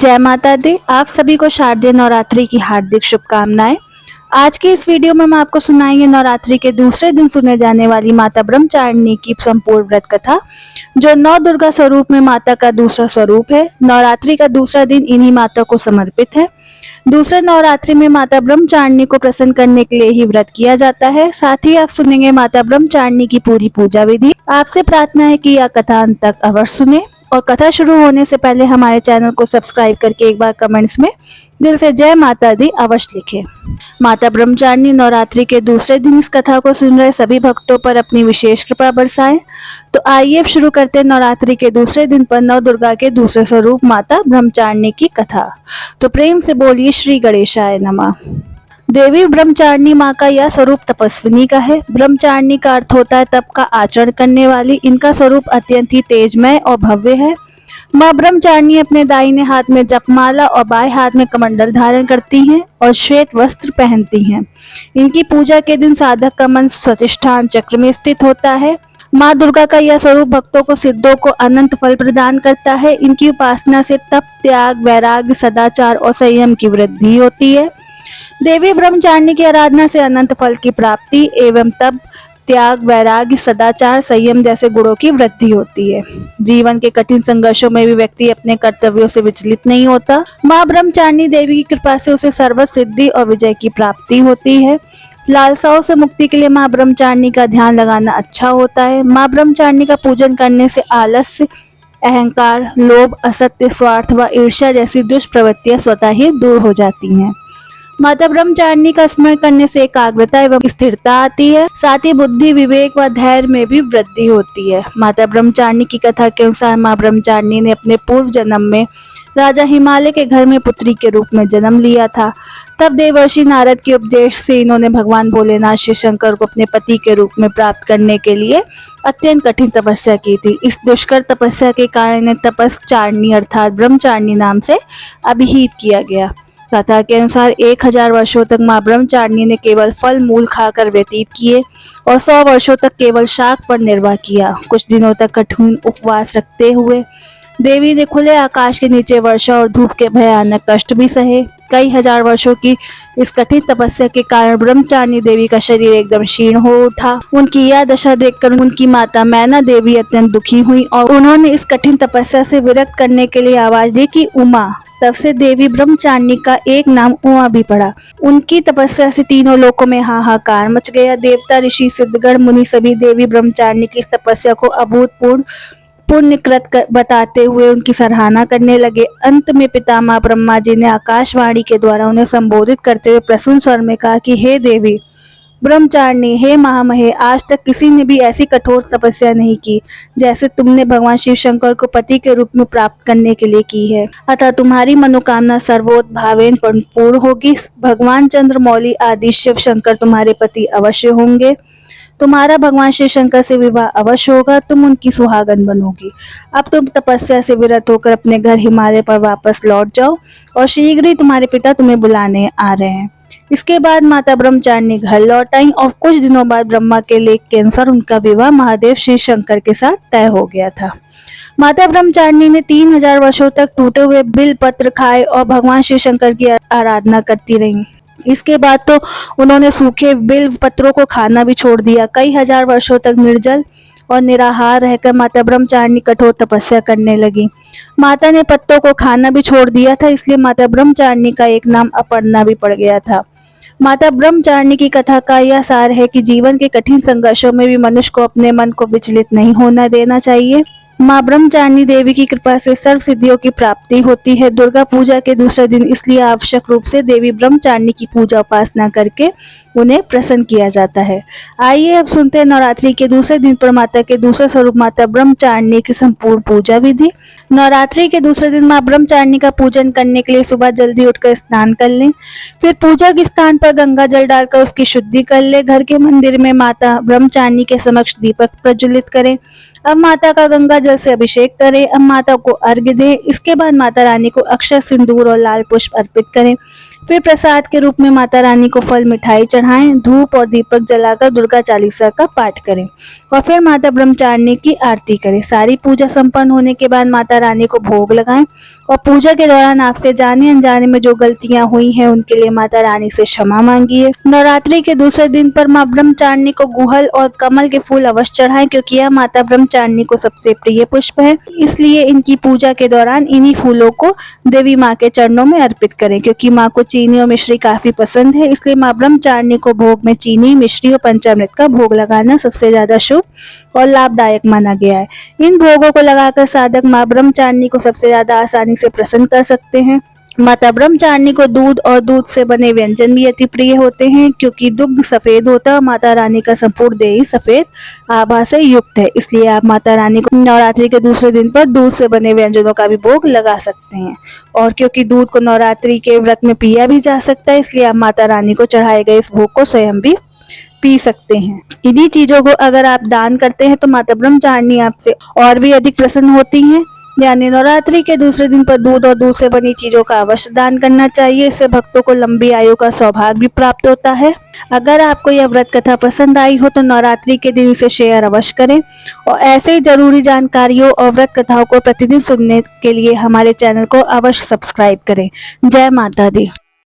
जय माता दी। आप सभी को शारदीय नवरात्रि की हार्दिक शुभकामनाएं। आज के इस वीडियो में हम आपको सुनाएंगे नवरात्रि के दूसरे दिन सुने जाने वाली माता ब्रह्मचारिणी की संपूर्ण व्रत कथा, जो नौ दुर्गा स्वरूप में माता का दूसरा स्वरूप है। नवरात्रि का दूसरा दिन इन्हीं माता को समर्पित है। दूसरे नवरात्रि में माता ब्रह्मचारिणी को प्रसन्न करने के लिए ही व्रत किया जाता है। साथ ही आप सुनेंगे माता ब्रह्मचारिणी की पूरी पूजा विधि। आपसे प्रार्थना है कि यह कथा अंत तक अवश्य सुने और कथा शुरू होने से पहले हमारे चैनल को सब्सक्राइब करके एक बार कमेंट्स में दिल से जय माता दी अवश्य लिखें। माता ब्रह्मचारिणी नवरात्रि के दूसरे दिन इस कथा को सुन रहे सभी भक्तों पर अपनी विशेष कृपा बरसाएं। तो आइए अब शुरू करते हैं नवरात्रि के दूसरे दिन पर नव दुर्गा के दूसरे स्वरूप माता ब्रह्मचारिणी की कथा। तो प्रेम से बोलिए श्री गणेशाय नमः। देवी ब्रह्मचारिणी माँ का यह स्वरूप तपस्विनी का है। ब्रह्मचारिणी का अर्थ होता है तप का आचरण करने वाली। इनका स्वरूप अत्यंत ही तेजमय और भव्य है। माँ ब्रह्मचारिणी अपने दाहिने हाथ में जपमाला और बाएं हाथ में कमंडल धारण करती हैं और श्वेत वस्त्र पहनती हैं। इनकी पूजा के दिन साधक का मन स्वाधिष्ठान चक्र में स्थित होता है। माँ दुर्गा का यह स्वरूप भक्तों को सिद्धों को अनंत फल प्रदान करता है। इनकी उपासना से तप, त्याग, वैराग्य, सदाचार और संयम की वृद्धि होती है। देवी ब्रह्मचारिणी की आराधना से अनंत फल की प्राप्ति एवं तप, त्याग, वैराग्य, सदाचार, संयम जैसे गुणों की वृद्धि होती है। जीवन के कठिन संघर्षों में भी व्यक्ति अपने कर्तव्यों से विचलित नहीं होता। माँ ब्रह्मचारिणी देवी की कृपा से उसे सर्व सिद्धि और विजय की प्राप्ति होती है। लालसाओं से मुक्ति के लिए माँ ब्रह्मचारिणी का ध्यान लगाना अच्छा होता है। माँ ब्रह्मचारिणी का पूजन करने से आलस्य, अहंकार, लोभ, असत्य, स्वार्थ व ईर्ष्या जैसी दुष्प्रवृत्तियां स्वतः ही दूर हो जाती हैं। माता ब्रह्मचारिणी का स्मरण करने से एकाग्रता एवं स्थिरता आती है। साथ ही बुद्धि, विवेक व धैर्य में भी वृद्धि होती है। माता ब्रह्मचारिणी की कथा के अनुसार माँ ब्रह्मचारिणी ने अपने पूर्व जन्म में राजा हिमालय के घर में पुत्री के रूप में जन्म लिया था। तब देवर्षि नारद के उपदेश से इन्होंने भगवान भोलेनाथ शिव शंकर को अपने पति के रूप में प्राप्त करने के लिए अत्यंत कठिन तपस्या की थी। इस दुष्कर तपस्या के कारण इन्हें तपस्चारिणी अर्थात ब्रह्मचारिणी नाम से अभिहित किया गया। कथा के अनुसार 1000 वर्षों तक माँ ब्रह्मचारिणी ने केवल फल मूल खाकर व्यतीत किए और 100 वर्षों तक केवल शाक पर निर्वाह किया। कुछ दिनों तक कठिन उपवास रखते हुए देवी ने खुले आकाश के नीचे वर्षा और धूप के भयानक कष्ट भी सहे। कई हजार वर्षों की इस कठिन तपस्या के कारण ब्रह्मचारिणी देवी का शरीर एकदम क्षीण हो उठा। उनकी यह दशा देखकर उनकी माता मैना देवी अत्यंत दुखी हुई और उन्होंने इस कठिन तपस्या से विरक्त करने के लिए आवाज दी कि उमा। तब से देवी ब्रह्मचारिणी का एक नाम उमा भी पड़ा। उनकी तपस्या से तीनों लोकों में हाहाकार मच गया। देवता, ऋषि, सिद्धगण, मुनि सभी देवी ब्रह्मचारिणी की इस तपस्या को अभूतपूर्व पुण्यकृत बताते हुए उनकी सराहना करने लगे। अंत में पितामह ब्रह्मा जी ने आकाशवाणी के द्वारा उन्हें संबोधित करते हुए प्रसून स्वर में कहा कि हे देवी ब्रह्मचारिणी, हे महामहे, आज तक किसी ने भी ऐसी कठोर तपस्या नहीं की जैसे तुमने भगवान शिव शंकर को पति के रूप में प्राप्त करने के लिए की है। अतः तुम्हारी मनोकामना सर्वोत भावेन पूर्ण होगी। भगवान चंद्रमौली आदि शिव शंकर तुम्हारे पति अवश्य होंगे। तुम्हारा भगवान शिव शंकर से विवाह अवश्य होगा। तुम उनकी सुहागन बनोगी। अब तुम तपस्या से विरत होकर अपने घर हिमालय पर वापस लौट जाओ और शीघ्र ही तुम्हारे पिता तुम्हें बुलाने आ रहे हैं। इसके बाद माता ब्रह्मचारिणी घर लौट आई और कुछ दिनों बाद ब्रह्मा के लेख के अनुसार उनका विवाह महादेव शिव शंकर के साथ तय हो गया था। माता ब्रह्मचारिणी ने 3000 वर्षों तक टूटे हुए बिल पत्र खाए और भगवान शिव शंकर की आराधना करती रही। इसके बाद तो उन्होंने सूखे बिल पत्रों को खाना भी छोड़ दिया। कई हजार वर्षों तक निर्जल और निराहार रहकर माता ब्रह्मचारिणी कठोर तपस्या करने लगी। माता ने पत्तों को खाना भी छोड़ दिया था, इसलिए माता ब्रह्मचारिणी का एक नाम अपर्णा भी पड़ गया था। माता ब्रह्मचारिणी की कथा का यह सार है कि जीवन के कठिन संघर्षों में भी मनुष्य को अपने मन को विचलित नहीं होना देना चाहिए। माँ ब्रह्मचारिणी देवी की कृपा से सर्व सिद्धियों की प्राप्ति होती है। दुर्गा पूजा के दूसरे दिन इसलिए आवश्यक रूप से देवी ब्रह्मचारिणी की पूजा उपासना करके उन्हें प्रसन्न किया जाता है। आइए अब सुनते हैं नवरात्रि के दूसरे दिन पर माता के दूसरे स्वरूप माता ब्रह्मचारिणी की संपूर्ण पूजा विधि। नवरात्रि के दूसरे दिन माँ ब्रह्मचारिणी का पूजन करने के लिए सुबह जल्दी उठकर स्नान कर लें। फिर पूजा के स्थान पर गंगा जल डालकर उसकी शुद्धि कर ले। घर के मंदिर में माता ब्रह्मचारिणी के समक्ष दीपक प्रज्वलित करें। अब माता का गंगा जल से अभिषेक करें। अब माता को अर्घ्य दें। इसके बाद माता रानी को अक्षत, सिंदूर और लाल पुष्प अर्पित करें। फिर प्रसाद के रूप में माता रानी को फल मिठाई चढ़ाएं। धूप और दीपक जलाकर दुर्गा चालीसा का पाठ करें और फिर माता ब्रह्मचारिणी की आरती करें। सारी पूजा संपन्न होने के बाद माता रानी को भोग लगाएं और पूजा के दौरान आपसे जाने अनजाने में जो गलतियां हुई हैं उनके लिए माता रानी से क्षमा मांगिए। नवरात्रि के दूसरे दिन पर मां ब्रह्मचारिणी को गुड़हल और कमल के फूल अवश्य चढ़ाएं, क्योंकि यह माता ब्रह्मचारिणी को सबसे प्रिय पुष्प है। इसलिए इनकी पूजा के दौरान इन्हीं फूलों को देवी माँ के चरणों में अर्पित करें, क्योंकि माँ को चीनी और मिश्री काफी पसंद है। इसलिए माँ ब्रह्मचारिणी को भोग में चीनी, मिश्री और पंचामृत का भोग लगाना सबसे ज्यादा शुभ और लाभदायक माना गया है। इन भोगों को लगाकर साधक माँ ब्रह्मचारिणी को सबसे ज्यादा आसानी से प्रसन्न कर सकते हैं। माता ब्रह्मचारिणी को दूध और दूध से बने व्यंजन भी अति प्रिय होते हैं, क्योंकि दुग्ध सफेद होता है और माता रानी का संपूर्ण देह ही सफेद आभा से युक्त है। इसलिए आप माता रानी को नवरात्रि के दूसरे दिन पर दूध से बने व्यंजनों का भी भोग लगा सकते हैं। और क्योंकि दूध को नवरात्रि के व्रत में पिया भी जा सकता है, इसलिए आप माता रानी को चढ़ाए गए इस भोग को स्वयं भी पी सकते हैं। इन्हीं चीजों को अगर आप दान करते हैं तो माता ब्रह्मचारिणी आपसे और भी अधिक प्रसन्न होती हैं। यानी नवरात्रि के दूसरे दिन पर दूध और दूध से बनी चीजों का अवश्य दान करना चाहिए। इससे भक्तों को लंबी आयु का सौभाग्य भी प्राप्त होता है। अगर आपको यह व्रत कथा पसंद आई हो तो नवरात्रि के दिन इसे शेयर अवश्य करें और ऐसे ही जरूरी जानकारियों और व्रत कथाओं को प्रतिदिन सुनने के लिए हमारे चैनल को अवश्य सब्सक्राइब करें। जय माता दी।